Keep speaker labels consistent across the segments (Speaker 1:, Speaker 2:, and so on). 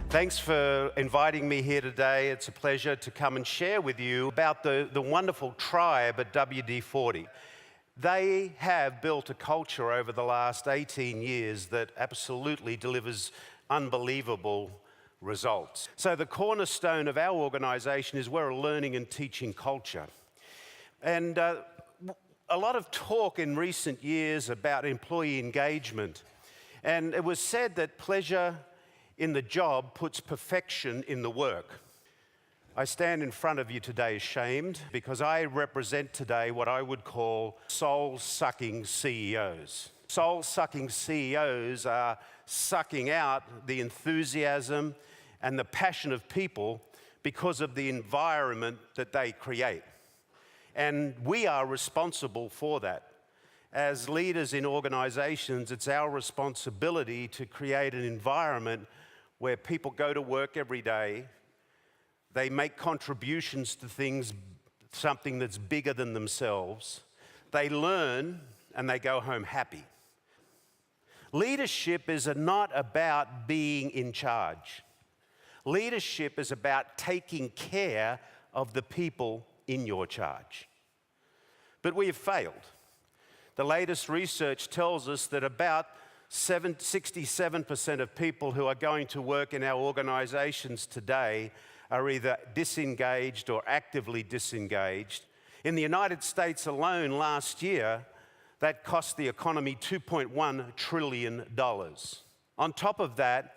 Speaker 1: Thanks for inviting me here today. It's a pleasure to come and share with you about the wonderful tribe at WD-40. They have built a culture over the last 18 years that absolutely delivers unbelievable results. So the cornerstone of our organization is we're a learning and teaching culture. And a lot of talk in recent years about employee engagement. And it was said that pleasure in the job puts perfection in the work. I stand in front of you today ashamed because I represent today what I would call soul-sucking CEOs. Soul-sucking CEOs are sucking out the enthusiasm and the passion of people because of the environment that they create. And we are responsible for that. As leaders in organizations, it's our responsibility to create an environment where people go to work every day, they make contributions to things, something that's bigger than themselves, they learn, and they go home happy. Leadership is not about being in charge. Leadership is about taking care of the people in your charge. But we have failed. The latest research tells us that about 67% of people who are going to work in our organizations today are either disengaged or actively disengaged. In the United States alone last year, that cost the economy $2.1 trillion. On top of that,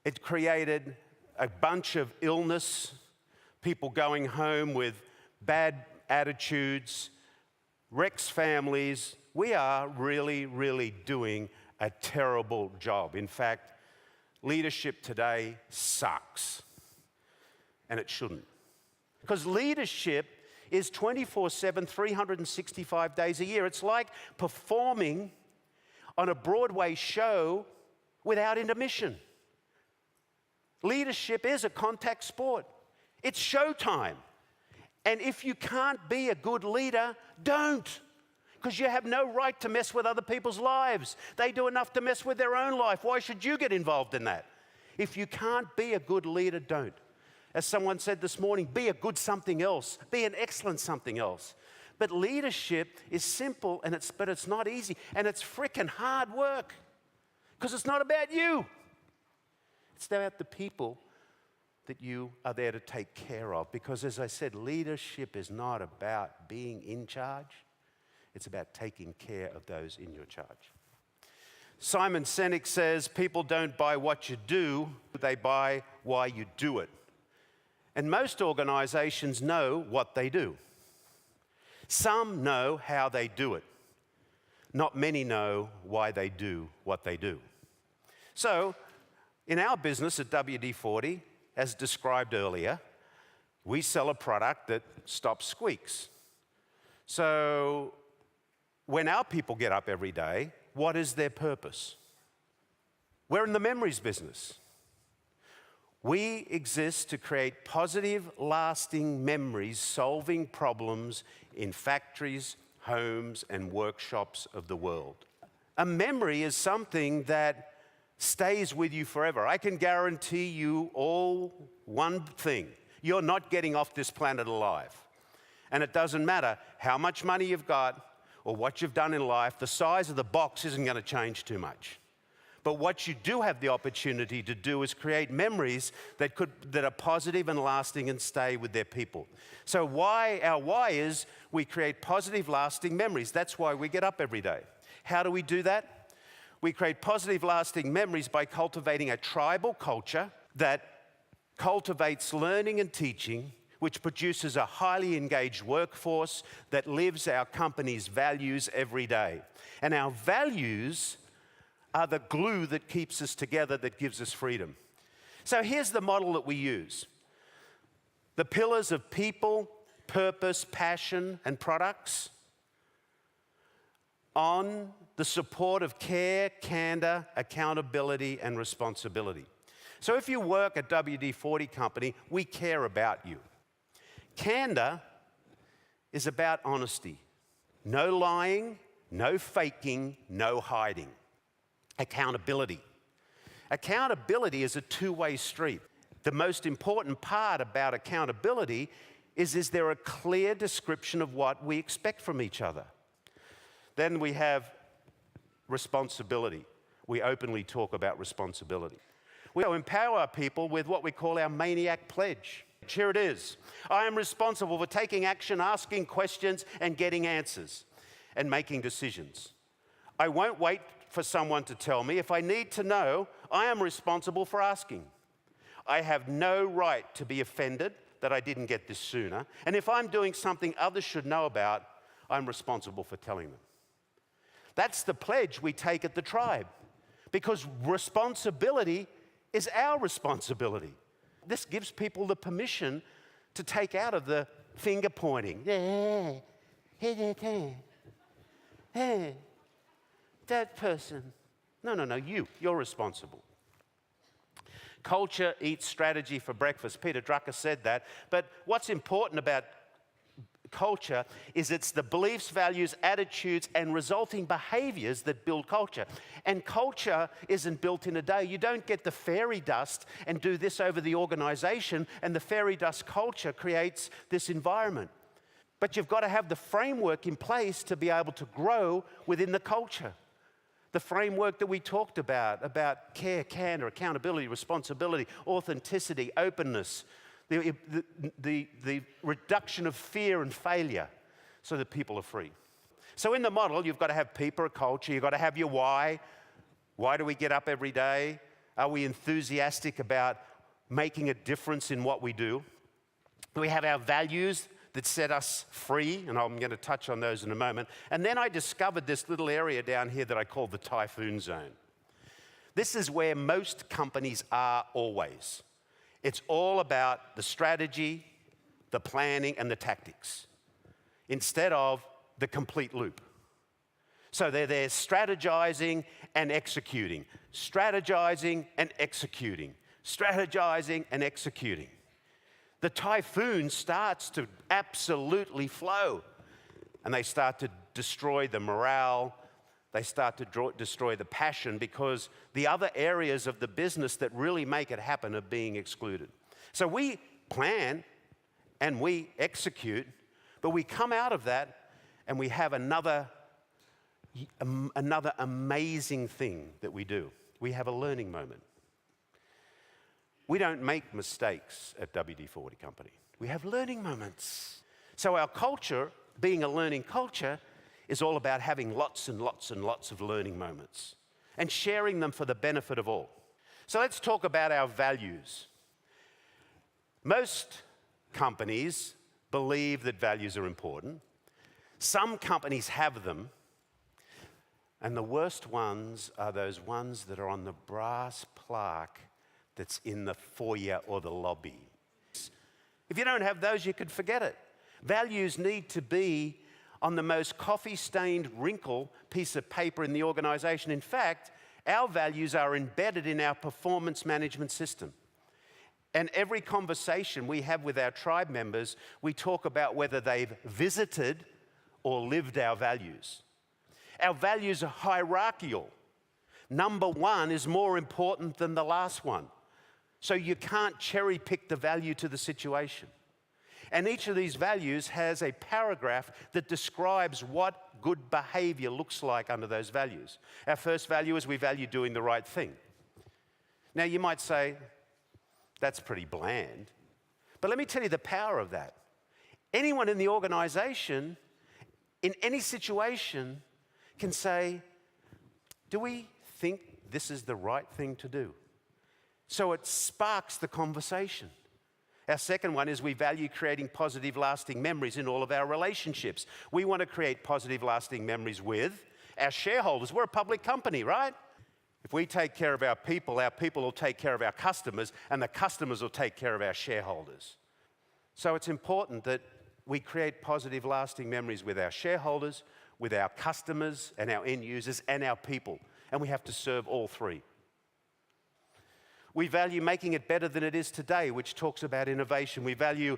Speaker 1: it created a bunch of illness, people going home with bad attitudes, wrecks families. We are really doing a terrible job. In fact, leadership today sucks, and it shouldn't. Because leadership is 24/7, 365 days a year. It's like performing on a Broadway show without intermission. Leadership is a contact sport. It's showtime. And if you can't be a good leader, don't. Because you have no right to mess with other people's lives. They do enough to mess with their own life. Why should you get involved in that? If you can't be a good leader, don't. As someone said this morning, be a good something else. Be an excellent something else. But leadership is simple, but it's not easy. And it's frickin' hard work. Because it's not about you. It's about the people that you are there to take care of. Because as I said, leadership is not about being in charge. It's about taking care of those in your charge. Sinek says, people don't buy what you do, they buy why you do it. And most organizations know what they do. Some know how they do it. Not many know why they do what they do. So, in our business at WD-40, as described earlier, we sell a product that stops squeaks. So, when our people get up every day, what is their purpose? We're in the memories business. We exist to create positive, lasting memories, solving problems in factories, homes, and workshops of the world. A memory is something that stays with you forever. I can guarantee you all one thing. You're not getting off this planet alive. And it doesn't matter how much money you've got, or what you've done in life, the size of the box isn't going to change too much. But what you do have the opportunity to do is create memories that are positive and lasting and stay with their people. So our why is we create positive, lasting memories. That's why we get up every day. How do we do that? We create positive, lasting memories by cultivating a tribal culture that cultivates learning and teaching, which produces a highly engaged workforce that lives our company's values every day. And our values are the glue that keeps us together, that gives us freedom. So here's the model that we use. The pillars of people, purpose, passion, and products on the support of care, candor, accountability, and responsibility. So if you work at WD-40 Company, we care about you. Candor is about honesty. No lying, no faking, no hiding. Accountability. Accountability is a two-way street. The most important part about accountability is there a clear description of what we expect from each other? Then we have responsibility. We openly talk about responsibility. We empower people with what we call our maniac pledge. Here it is. I am responsible for taking action, asking questions, and getting answers, and making decisions. I won't wait for someone to tell me. If I need to know, I am responsible for asking. I have no right to be offended that I didn't get this sooner. And if I'm doing something others should know about, I'm responsible for telling them. That's the pledge we take at the tribe, because responsibility is our responsibility. This gives people the permission to take out of the finger pointing. Hey, that person. No, you're responsible. Culture eats strategy for breakfast. Peter Drucker said that. But what's important about culture is it's the beliefs, values, attitudes, and resulting behaviors that build culture. And culture isn't built in a day. You don't get the fairy dust and do this over the organization, and the fairy dust culture creates this environment. But you've got to have the framework in place to be able to grow within the culture. The framework that we talked about care, candor, accountability, responsibility, authenticity, openness, the reduction of fear and failure so that people are free. So in the model, you've got to have people, a culture. You've got to have your why. Why do we get up every day? Are we enthusiastic about making a difference in what we do? We have our values that set us free, and I'm going to touch on those in a moment. And then I discovered this little area down here that I call the typhoon zone. This is where most companies are always. It's all about the strategy, the planning, and the tactics, instead of the complete loop. So they're there strategizing and executing, strategizing and executing, strategizing and executing. The typhoon starts to absolutely flow, and they start to destroy the morale. They start to destroy the passion, because the other areas of the business that really make it happen are being excluded. So we plan and we execute, but we come out of that and we have another amazing thing that we do. We have a learning moment. We don't make mistakes at WD-40 Company. We have learning moments. So our culture, being a learning culture, is all about having lots and lots and lots of learning moments and sharing them for the benefit of all. So let's talk about our values. Most companies believe that values are important. Some companies have them, and the worst ones are those ones that are on the brass plaque that's in the foyer or the lobby. If you don't have those, you could forget it. Values need to be on the most coffee-stained wrinkle piece of paper in the organization. In fact, our values are embedded in our performance management system. And every conversation we have with our tribe members, we talk about whether they've visited or lived our values. Our values are hierarchical. Number one is more important than the last one. So you can't cherry pick the value to the situation. And each of these values has a paragraph that describes what good behavior looks like under those values. Our first value is we value doing the right thing. Now you might say, that's pretty bland. But let me tell you the power of that. Anyone in the organization, in any situation, can say, do we think this is the right thing to do? So it sparks the conversation. Our second one is we value creating positive, lasting memories in all of our relationships. We want to create positive, lasting memories with our shareholders. We're a public company, right? If we take care of our people will take care of our customers, and the customers will take care of our shareholders. So it's important that we create positive, lasting memories with our shareholders, with our customers, and our end users, and our people. And we have to serve all three. We value making it better than it is today, which talks about innovation. We value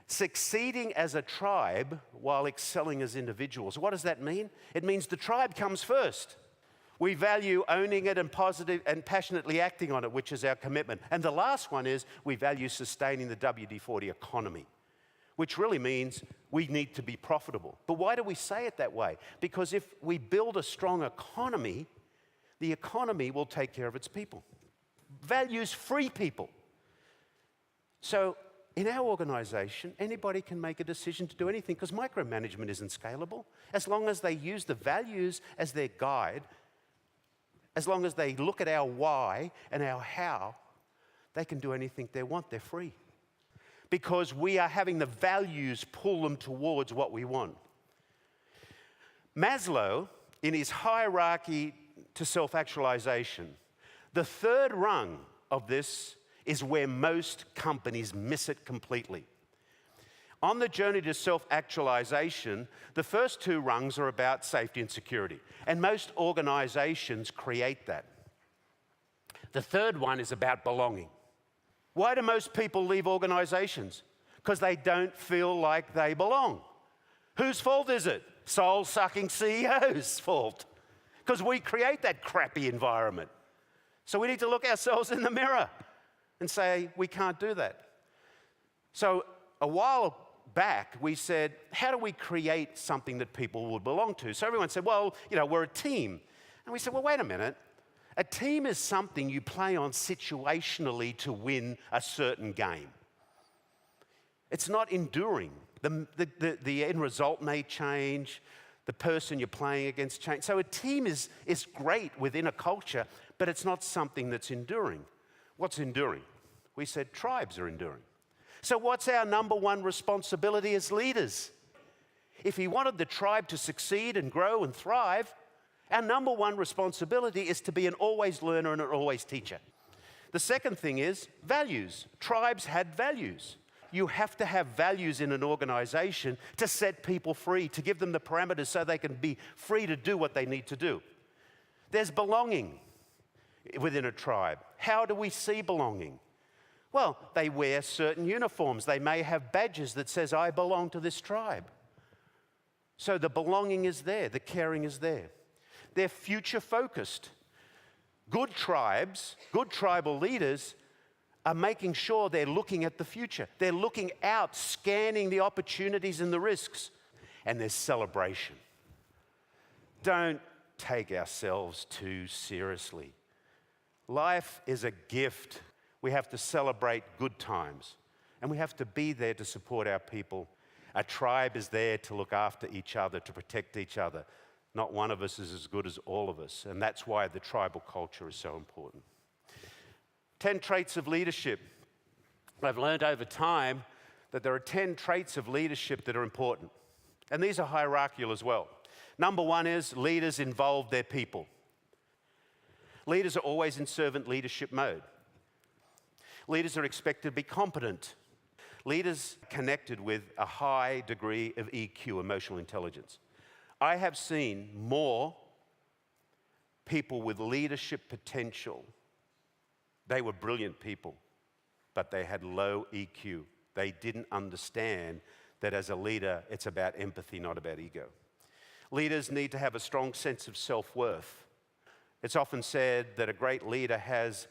Speaker 1: succeeding as a tribe while excelling as individuals. What does that mean? It means the tribe comes first. We value owning it and positive and passionately acting on it, which is our commitment. And the last one is we value sustaining the WD-40 economy, which really means we need to be profitable. But why do we say it that way? Because if we build a strong economy, the economy will take care of its people. Values free people. So in our organization, anybody can make a decision to do anything because micromanagement isn't scalable. As long as they use the values as their guide, as long as they look at our why and our how, they can do anything they want. They're free. Because we are having the values pull them towards what we want. Maslow, in his hierarchy to self-actualization, the third rung of this is where most companies miss it completely. On the journey to self-actualization, the first two rungs are about safety and security, and most organizations create that. The third one is about belonging. Why do most people leave organizations? Because they don't feel like they belong. Whose fault is it? Soul-sucking CEO's fault. Because we create that crappy environment. So we need to look ourselves in the mirror and say, we can't do that. So a while back, we said, how do we create something that people would belong to? So everyone said, well, we're a team. And we said, well, wait a minute. A team is something you play on situationally to win a certain game. It's not enduring. The end result may change. The person you're playing against change. So a team is great within a culture, but it's not something that's enduring. What's enduring? We said tribes are enduring. So what's our number one responsibility as leaders? If we wanted the tribe to succeed and grow and thrive, our number one responsibility is to be an always learner and an always teacher. The second thing is values. Tribes had values. You have to have values in an organization to set people free, to give them the parameters so they can be free to do what they need to do. There's belonging within a tribe. How do we see belonging? Well, they wear certain uniforms. They may have badges that says, I belong to this tribe. So the belonging is there. The caring is there. They're future-focused. Good tribes, good tribal leaders are making sure they're looking at the future. They're looking out, scanning the opportunities and the risks. And there's celebration. Don't take ourselves too seriously. Life is a gift. We have to celebrate good times. And we have to be there to support our people. A tribe is there to look after each other, to protect each other. Not one of us is as good as all of us. And that's why the tribal culture is so important. 10 traits of leadership. I've learned over time that there are 10 traits of leadership that are important. And these are hierarchical as well. Number one is leaders involve their people. Leaders are always in servant leadership mode. Leaders are expected to be competent. Leaders are connected with a high degree of EQ, emotional intelligence. I have seen more people with leadership potential. They were brilliant people, but they had low EQ. They didn't understand that as a leader, it's about empathy, not about ego. Leaders need to have a strong sense of self-worth. It's often said that a great leader has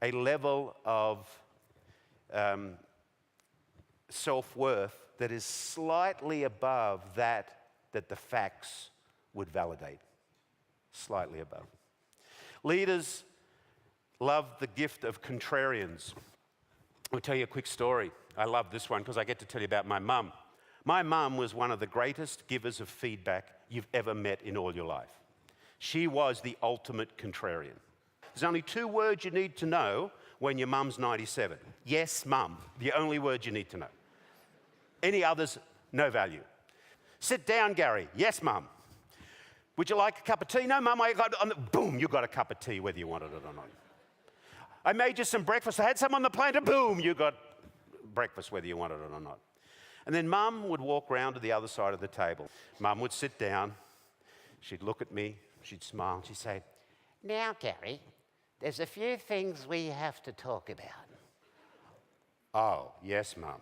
Speaker 1: a level of self-worth that is slightly above that the facts would validate. Slightly above. Leaders love the gift of contrarians. I'll tell you a quick story. I love this one because I get to tell you about my mum. My mum was one of the greatest givers of feedback you've ever met in all your life. She was the ultimate contrarian. There's only 2 words you need to know when your mum's 97. Yes, mum. The only word you need to know. Any others, no value. Sit down, Garry. Yes, mum. Would you like a cup of tea? No, mum, boom, you got a cup of tea whether you wanted it or not. I made you some breakfast. I had some on the plate, and boom, you got breakfast whether you wanted it or not. And then mum would walk round to the other side of the table. Mum would sit down. She'd look at me. She'd smile. And she'd say, now, Garry, there's a few things we have to talk about. Oh, yes, mum.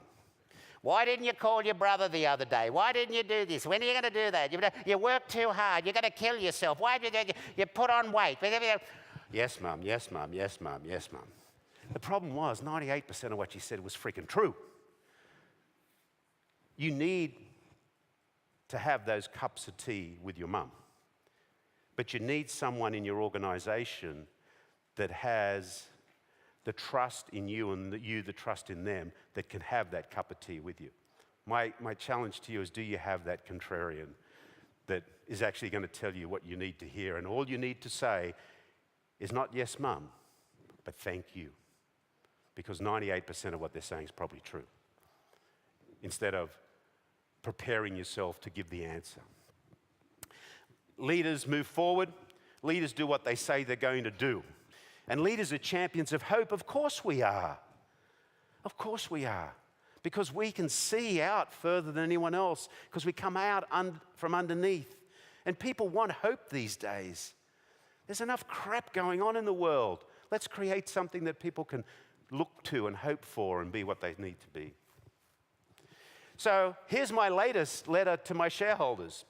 Speaker 2: Why didn't you call your brother the other day? Why didn't you do this? When are you going to do that? You work too hard. You're going to kill yourself. Why did you put on weight?
Speaker 1: Yes, Mum, yes, Mum, yes, Mum, yes, Mum. The problem was 98% of what she said was freaking true. You need to have those cups of tea with your mum. But you need someone in your organization that has the trust in you and you the trust in them that can have that cup of tea with you. My challenge to you is, do you have that contrarian that is actually going to tell you what you need to hear? And all you need to say is not yes, mum, but thank you. Because 98% of what they're saying is probably true. Instead of preparing yourself to give the answer. Leaders move forward. Leaders do what they say they're going to do. And leaders are champions of hope. Of course we are. Of course we are. Because we can see out further than anyone else. Because we come out from underneath. And people want hope these days. There's enough crap going on in the world. Let's create something that people can look to and hope for and be what they need to be. So here's my latest letter to my shareholders.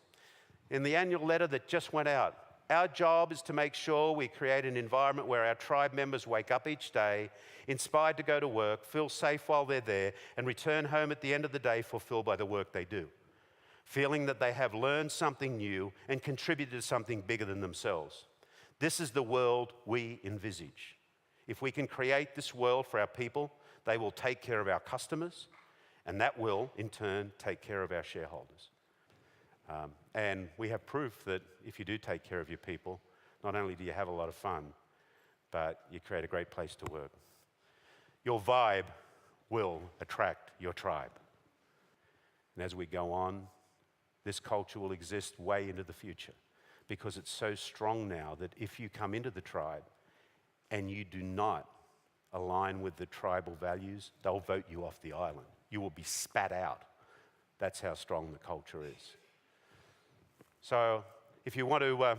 Speaker 1: In the annual letter that just went out, our job is to make sure we create an environment where our tribe members wake up each day, inspired to go to work, feel safe while they're there, and return home at the end of the day fulfilled by the work they do, feeling that they have learned something new and contributed to something bigger than themselves. This is the world we envisage. If we can create this world for our people, they will take care of our customers, and that will, in turn, take care of our shareholders. And we have proof that if you do take care of your people, not only do you have a lot of fun, but you create a great place to work. Your vibe will attract your tribe. And as we go on, this culture will exist way into the future because it's so strong now that if you come into the tribe and you do not align with the tribal values, they'll vote you off the island. You will be spat out. That's how strong the culture is. So if you want to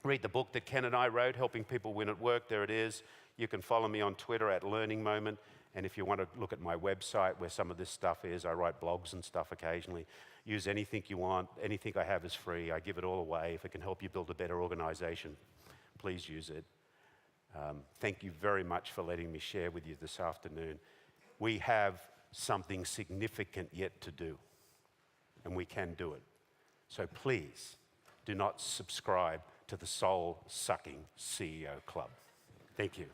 Speaker 1: read the book that Ken and I wrote, Helping People Win at Work, there it is. You can follow me on Twitter at Learning Moment. And if you want to look at my website where some of this stuff is, I write blogs and stuff occasionally. Use anything you want. Anything I have is free. I give it all away. If it can help you build a better organization, please use it. Thank you very much for letting me share with you this afternoon. We have something significant yet to do, and we can do it. So please do not subscribe to the soul-sucking CEO Club. Thank you.